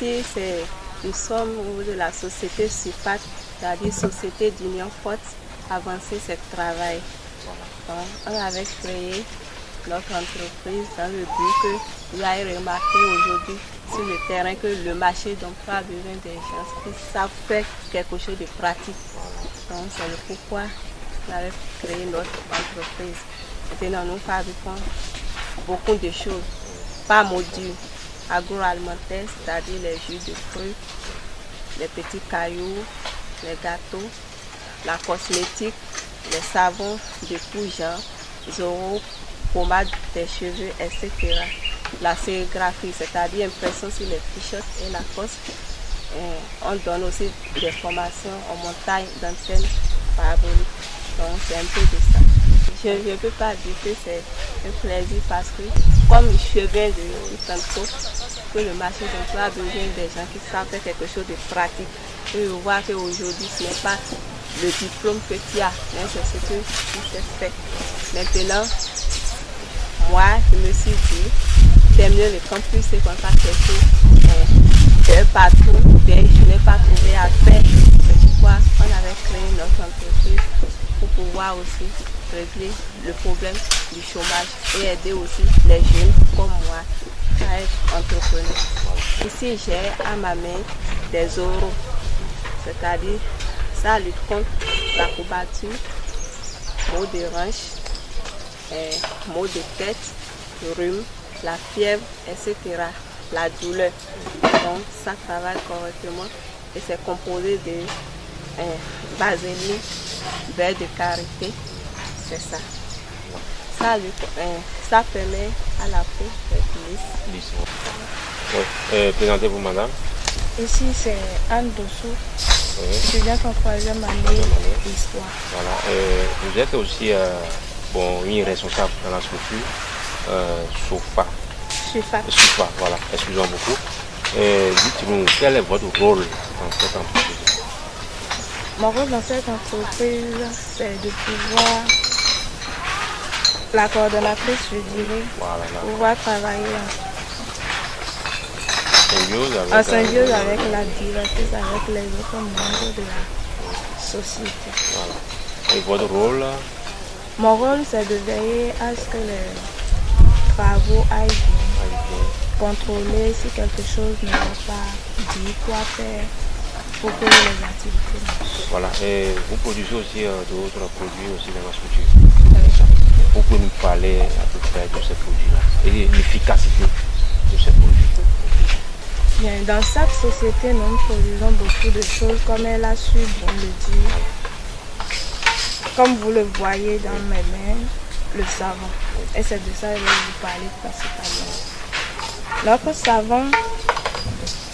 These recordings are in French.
Ici, nous sommes au niveau de la société SUFAT, c'est-à-dire Société d'Union Forte Avancée C'est Travail. Donc, on avait créé notre entreprise dans le but que vous avez remarqué aujourd'hui sur le terrain que le marché d'emploi a besoin des gens qui savent faire quelque chose de pratique. Donc, c'est le pourquoi on avait créé notre entreprise. Maintenant, nous fabriquons beaucoup de choses, par module agroalimentaire, c'est-à-dire les jus de fruits, les petits cailloux, les gâteaux, la cosmétique, les savons de tout genre, Zoro, pommade des cheveux, etc. La sérigraphie, c'est-à-dire impression sur les t-shirts et la cosse. On donne aussi des formations en montagne d'antennes paraboliques. Donc c'est un peu de ça. Je ne peux pas dire que c'est un plaisir parce que comme je viens de dire tantôt que le marché d'emploi a besoin des gens qui savent faire quelque chose de pratique. Et je vois qu'aujourd'hui ce n'est pas le diplôme que tu as, mais c'est ce que tu sais faire. Maintenant, moi je me suis dit, c'est mieux le campus, c'est comme ça que partout, bien je n'ai pas trouvé à faire. C'est pourquoi on avait créé notre entreprise pour pouvoir aussi régler le problème du chômage et aider aussi les jeunes comme moi à être entrepreneurs. Ici, j'ai à ma main des oraux, c'est-à-dire ça lutte contre la courbature, maux de hanche, maux de tête, rhume, la fièvre, etc. La douleur. Donc ça travaille correctement et c'est composé de vaseline, beurre de karité. C'est ça. Ça permet à la peau d'être lisse. Oui. Présentez-vous, madame. Ici, c'est Anne Dossou. Oui. Je viens en troisième année d'histoire. Voilà. Vous êtes aussi une responsable dans la structure SOFA. SUFA, voilà. Excusez-moi beaucoup. Dites-nous, quel est votre rôle dans cette entreprise? Mon rôle dans cette entreprise, c'est de pouvoir, la coordonnatrice, je dirais, pouvoir travailler en symbiose avec la directrice, avec les autres membres de la société. Voilà. Et votre rôle? Mon rôle, c'est de veiller à ce que les travaux aillent bien, contrôler si quelque chose ne va pas dire quoi faire pour que les activités marchent. Voilà, et vous produisez aussi d'autres produits aussi dans la structure. Vous pouvez nous parler à peu près de ces produits-là et l'efficacité de ces produits. Bien, dans chaque société, nous produisons beaucoup de choses, comme elle a su bien le dire. Comme vous le voyez dans mes mains, le savon. Et c'est de ça que je vais vous parler principalement. Notre savon,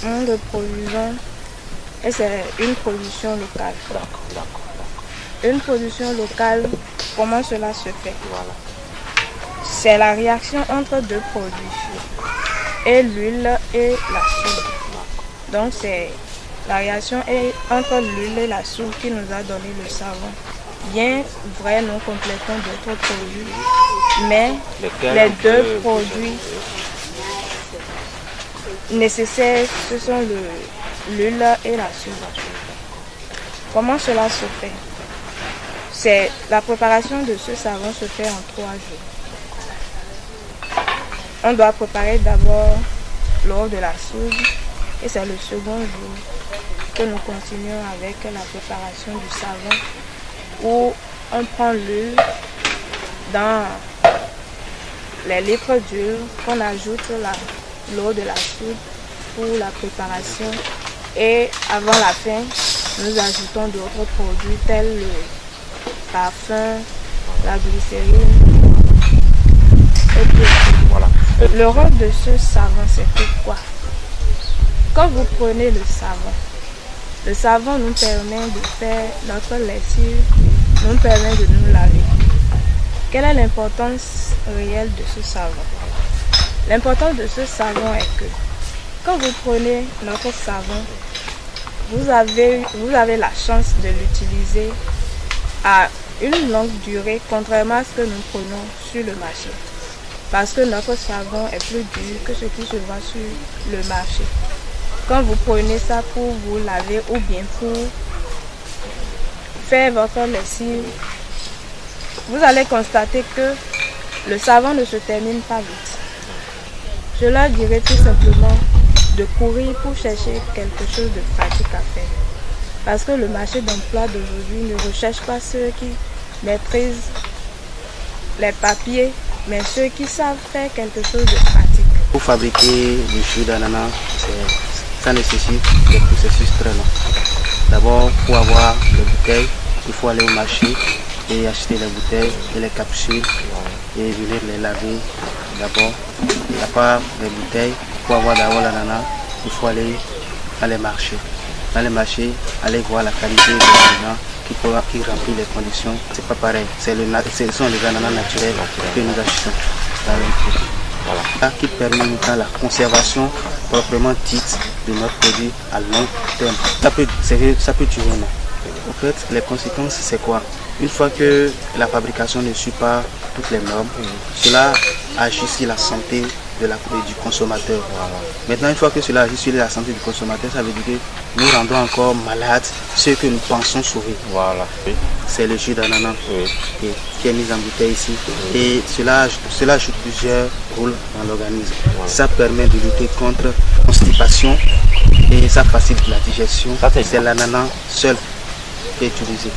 nous le produisons et c'est une production locale. D'accord. Une production locale, comment cela se fait? Voilà. C'est la réaction entre deux produits, et l'huile et la soude. Donc c'est la réaction entre l'huile et la soude qui nous a donné le savon. Bien vrai, nous complétons d'autres produits, mais les deux produits nécessaires, ce sont l'huile et la soude. Comment cela se fait? La préparation de ce savon se fait en 3 jours. On doit préparer d'abord l'eau de la soude et c'est le second jour que nous continuons avec la préparation du savon où on prend l'huile dans les litres d'huile qu'on ajoute l'eau de la soude pour la préparation et avant la fin nous ajoutons d'autres produits tels le parfum, la glycérine et puis voilà. Le rôle de ce savon, c'est pourquoi quand vous prenez le savon nous permet de faire notre lessive, nous permet de nous laver. Quelle est l'importance réelle de ce savon? L'importance de ce savon est que quand vous prenez notre savon, vous avez la chance de l'utiliser à une longue durée, contrairement à ce que nous prenons sur le marché. Parce que notre savon est plus dur que ce qui se voit sur le marché. quand vous prenez ça pour vous laver ou bien pour faire votre lessive, vous allez constater que le savon ne se termine pas vite. Je leur dirais tout simplement de courir pour chercher quelque chose de pratique à faire. Parce que le marché d'emploi d'aujourd'hui ne recherche pas ceux qui maîtrisent les papiers, mais ceux qui savent faire quelque chose de pratique. Pour fabriquer du jus d'ananas, ça nécessite des processus très longs. D'abord, pour avoir les bouteilles, il faut aller au marché et acheter les bouteilles et les capsules et venir les laver d'abord. Et à part les bouteilles, pour avoir d'abord l'ananas, il faut aller dans les marchés. Dans les marchés, aller voir la qualité de l'ananas qui remplit les conditions. C'est pas pareil, ce sont les ananas naturels que nous achetons. Voilà. Qui permet la conservation proprement dite de notre produit à long terme. Ça peut durer. En fait, les conséquences, c'est quoi? Une fois que la fabrication ne suit pas toutes les normes, cela agit sur la santé du consommateur. Voilà. Maintenant, une fois que cela agit sur la santé du consommateur, ça veut dire que nous rendons encore malades ceux que nous pensons sauver. Voilà. C'est le jus d'ananas qui est mis en bouteille ici. Et cela joue plusieurs rôles dans l'organisme. Voilà. Ça permet de lutter contre la constipation et ça facilite la digestion. C'est l'ananas seul qui est utilisé.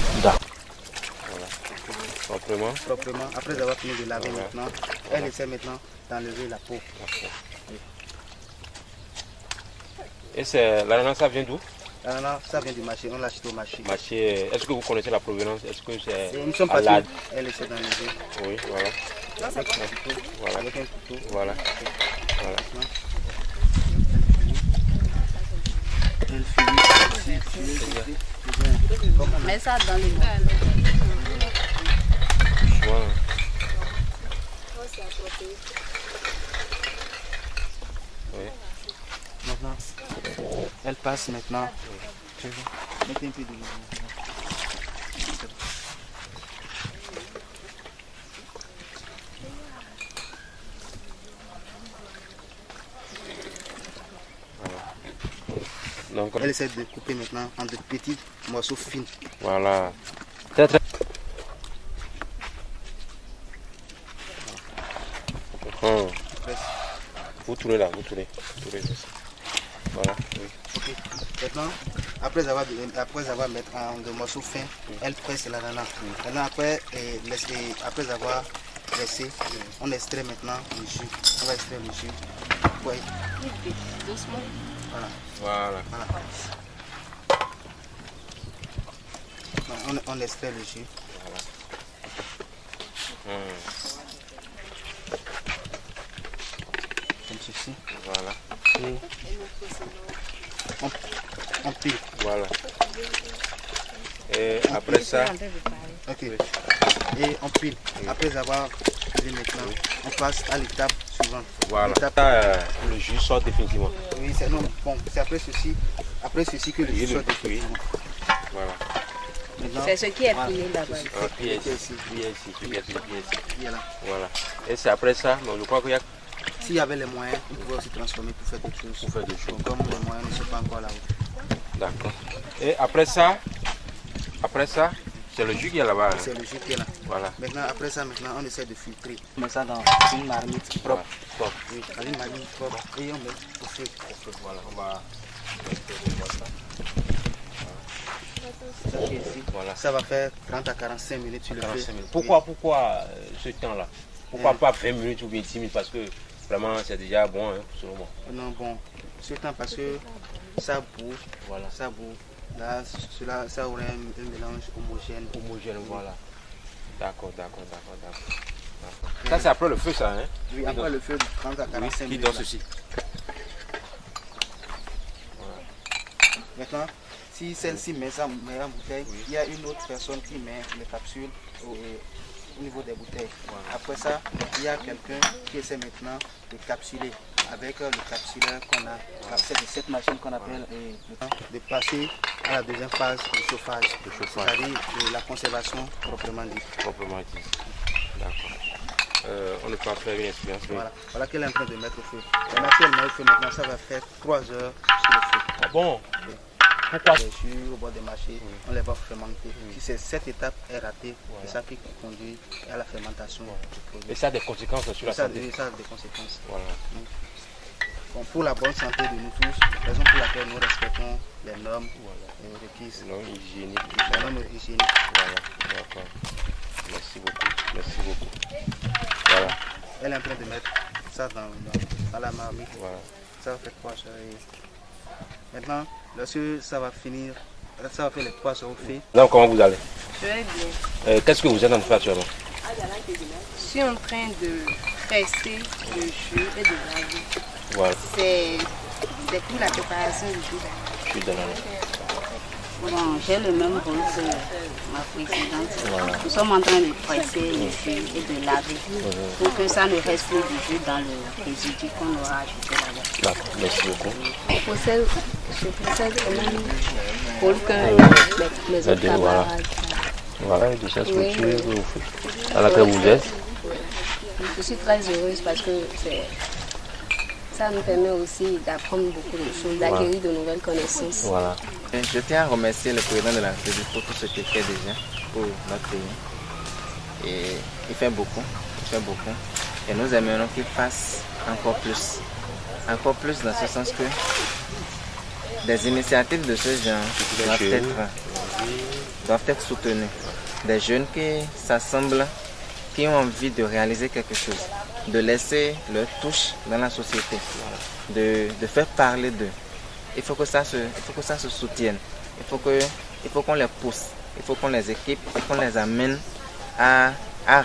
Proprement. Après avoir fini de laver maintenant, elle essaie maintenant d'enlever la peau. Et l'ananas, ça vient d'où? L'ananas, ça vient du marché, on l'achète au marché. Est-ce que vous connaissez la provenance? Est-ce que c'est nous sommes partis, elle essaie d'enlever. Oui, voilà. Avec un couteau. Voilà. Avec un couteau. Voilà. Elle finit. Mets ça dans le Voilà. Oui. Maintenant, elle passe maintenant. Mettez un peu de Donc, elle essaie de couper maintenant en de petits morceaux fins. Voilà. Très très. Vous tournez là, vous tournez. Voilà. Oui. Okay. Maintenant, après avoir mis en de morceaux fins, elle presse l'ananas. Maintenant, après avoir pressé, on extrait maintenant le jus. On va extraire le jus. Ouais. Doucement. Voilà. On extrait le jus. Voilà. Comme ceci. Voilà. Et on pile. Voilà. Et après ça. Ok. Et on pile. Après avoir pilé maintenant, on passe à l'étape suivante. Voilà. Le jus sort définitivement. Oui, c'est après ceci que le jus sort définitivement. Voilà. C'est ce qui est plié là-bas. Puis ici. Là. Voilà. Et c'est après ça, je crois qu'il y a. S'il y avait les moyens, on pouvait aussi transformer pour faire d'autres choses. Donc, comme les moyens ne sont pas encore là-haut. D'accord. Et après ça, c'est le jus qui est là-bas. C'est le jus qui est là. Voilà. Maintenant, on essaie de filtrer. On met ça dans une marmite propre. Oui, dans une marmite propre. Et on met au feu. Voilà, on va. Voilà. Ça va faire 30 à 45 minutes sur le feu. Pourquoi ce temps-là? Pourquoi pas 20 minutes ou bien 10 minutes? Parce que vraiment c'est déjà bon selon moi. Non, bon, ce temps parce que ça boue. Voilà. Ça boue. Là, ça aurait un mélange homogène. Voilà. D'accord. Ça c'est après le feu ça, hein? Oui, après le feu, 30 à 45 minutes. Qui donne ceci? Voilà. Maintenant, si celle-ci met en bouteille, il y a une autre personne qui met les capsules au niveau des bouteilles. Voilà. Après ça, il y a quelqu'un qui essaie maintenant de capsuler avec le capsuleur qu'on a. C'est cette machine qu'on appelle de passer à la deuxième phase du chauffage. C'est-à-dire de la conservation proprement dite. D'accord. On ne peut pas faire une expérience. Voilà qu'elle est en train de mettre au feu. Maintenant qu'elle met au feu, maintenant ça va faire 3 heures sur le feu. bon. Pourquoi? Les jus au bord des marchés, on les va fermenter. Si cette étape est ratée, c'est ça qui conduit à la fermentation du produit. Et ça a des conséquences sur la santé. Ça a des conséquences. Voilà. Bon, pour la bonne santé de nous tous, raison pour laquelle nous respectons les normes requises. Les normes hygiéniques. Les normes hygiéniques. Voilà, d'accord. Merci beaucoup. Voilà. Elle est en train de mettre ça dans la marmite. Voilà. Ça va faire 3 heures. Maintenant, lorsque ça va finir, ça va faire les 3 heures au fait. Donc, comment vous allez? Je vais bien. Qu'est-ce que vous êtes en train de faire actuellement? Je suis en train de presser le jus et de laver. Voilà. C'est pour la préparation du jus d'ananas. Bon, j'ai le même rôle que ma présidente. Voilà. Nous sommes en train de presser le jus et de laver pour que ça ne reste plus du jus dans le résidu qu'on aura ajouté là-bas. D'accord, merci beaucoup. Je possède le même rôle que mes autres camarades. Voilà, de cette structure à laquelle vous êtes. Je suis très heureuse parce que ça nous permet aussi d'apprendre beaucoup de choses, d'acquérir de nouvelles connaissances. Voilà. Je tiens à remercier le président de la République pour tout ce qu'il fait déjà pour notre pays. Et il fait beaucoup. Et nous aimerions qu'il fasse encore plus. Encore plus dans ce sens que des initiatives de ce genre doivent être soutenues. Des jeunes qui s'assemblent, qui ont envie de réaliser quelque chose, de laisser leur touche dans la société, de faire parler d'eux. Il faut que ça se soutienne. Il faut qu'on les pousse, il faut qu'on les équipe et qu'on les amène à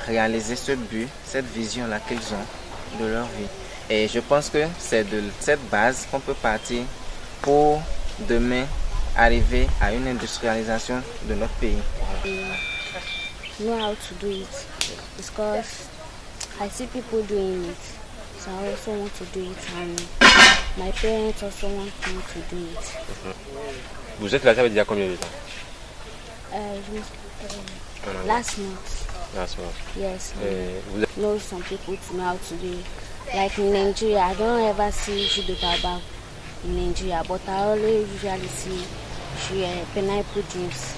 réaliser ce but, cette vision-là qu'ils ont de leur vie. Et je pense que c'est de cette base qu'on peut partir pour demain arriver à une industrialisation de notre pays. Know how to do it because I see people doing it, so I also want to do it, and my parents also want me to do it. Vous êtes là, ça veut dire combien de temps? Last month. Last month. Yes. Know some people to know how to do it. Like in Nigeria, I don't ever see jus de baobab in Nigeria, but I always usually see pineapple juice.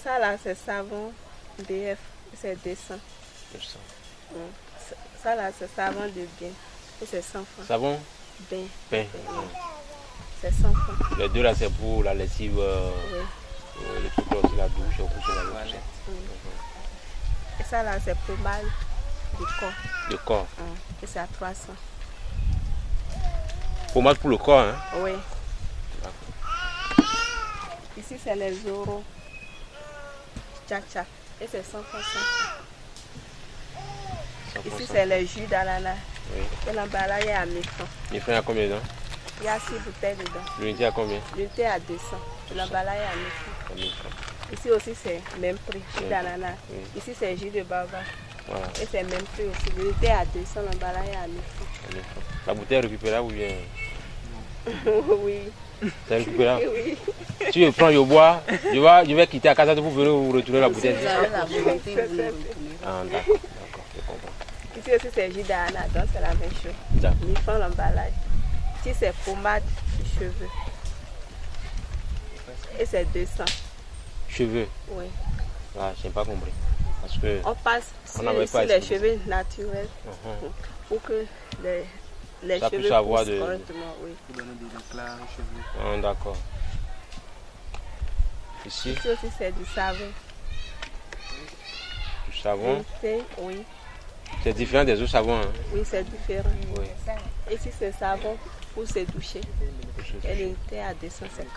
Ça là, c'est savon BF, c'est 200. Ça là, c'est savon de bain, et c'est 100 francs. Savon? Bain. C'est 100 francs. Les deux là, c'est pour la lessive, les trucs là aussi, la douche, le couche, la douche. Et ça là, c'est pommade du corps. Le corps? Et c'est à 300. Pommade pour le corps, hein? Oui. Ici, c'est les oraux. Tcha-tcha. Et c'est 100 francs. Ici, c'est les jus d'ananas. Oui. Et l'emballage est à 1000 francs. 1000 francs, il y a combien dedans? Il y a 6 bouteilles dedans. L'unité à combien? L'unité à 200. Et l'emballage est à 1000 francs. Ici aussi, c'est même prix, jus d'ananas. Ici, c'est jus de baobab. Voilà. Et c'est même prix aussi. L'unité à 200, l'emballage est à 1000 francs. La bouteille est récupérable ou bien? Oui. C'est récupérable? Oui. Si je prends, je bois, je vais quitter à casa pour venir vous retourner la bouteille. Vous avez la volonté, vous nous retournez. Ah, d'accord, je comprends. Ici aussi, c'est jus d'ananas, donc c'est la même chose. D'accord. 1000 francs l'emballage. Ici, c'est pommade de cheveux. Et c'est 200. Cheveux? Oui. Ah, je n'ai pas compris. Parce que on passe sur les cheveux naturels pour que les ça cheveux puisse avoir poussent correctement. Oui. Pour donner des éclats aux cheveux. Ah, d'accord. Ici aussi, c'est du savon. Du savon? Oui. C'est différent des autres savons, hein? Oui, c'est différent. Oui. Ici, c'est savon pour se doucher. Et l'unité à 250.